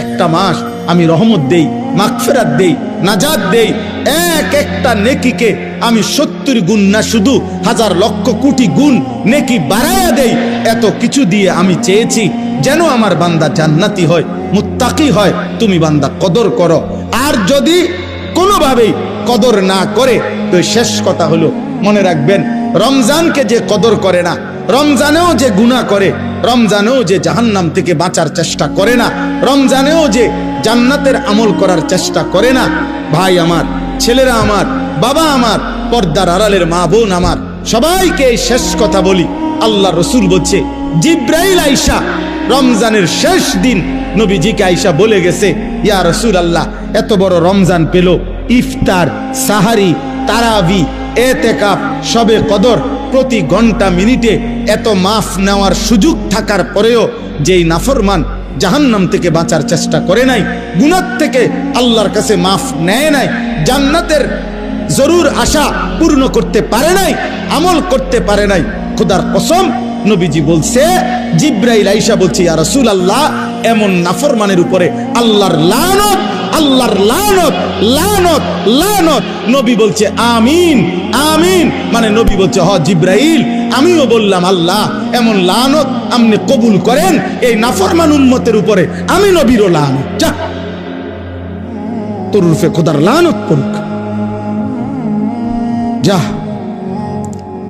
একটা মাস আমি রহমত দেই, মাগফিরাত দেই, নাজাত দেই। এক একটা নেকিকে আমি 70 গুণ না, শুধু হাজার লক্ষ কোটি গুণ নেকি বাড়ায়া দেই। এত কিছু দিয়ে আমি চেয়েছি যেন আমার বান্দা জান্নাতি হয়, মুত্তাকি হয়। তুমি বান্দা কদর করো। আর যদি কোনোভাবেই কদর না করে, তো শেষ কথা হলো, মনে রাখবেন, রমজানকে যে কদর করে না, রমজানেও যে গুনাহ করে, রমজানেও যে জাহান্নাম থেকে বাঁচার চেষ্টা করে না, রমজানেও যে জান্নাতের আমল করার চেষ্টা করে না, ভাই আমার, ছেলেরা আমার, বাবা আমার, পর্দার আড়ালের মা বোন আমার, সবাইকে এই শেষ কথা বলি। আল্লাহ রসুল বলছে, জিব্রাইল আইসা রমজানের শেষ দিন নবীজিকে আইসা বলে গেছে, ইয়া রাসূল আল্লাহ, এত বড় রমজান পেল, ইফতার, সাহারি, তারাবি, এতেকাফ, শবে কদর, প্রতি ঘন্টা মিনিটে এত মাফ নেওয়ার সুযোগ থাকার পরেও যেই নাফরমান জাহান্নাম থেকে বাঁচার চেষ্টা করে নাই, গুনাহ থেকে আল্লাহর কাছে মাফ নেয় নাই, জান্নাতের জরুর আশা পূর্ণ করতে পারে নাই, আমল করতে পারে নাই, খোদার কসম নবীজি বলছে, জিব্রাইল আইসা বলছে, ইয়া রাসূলুল্লাহ, এমন নাফরমানের উপরে আল্লাহর লানত, আল্লাহর লানত, লানত, লানত। নবী বলছে আমিন, আমিন। মানে নবী বলছে, হ জিব্রাইল, আমিও বললাম আল্লাহ, এমন লানত আপনি কবুল করেন এই নাফরমান উম্মতের উপরে, আমি নবীরও লানত। যা, তোর রূপে খোদার লানত পড়ুক, যা।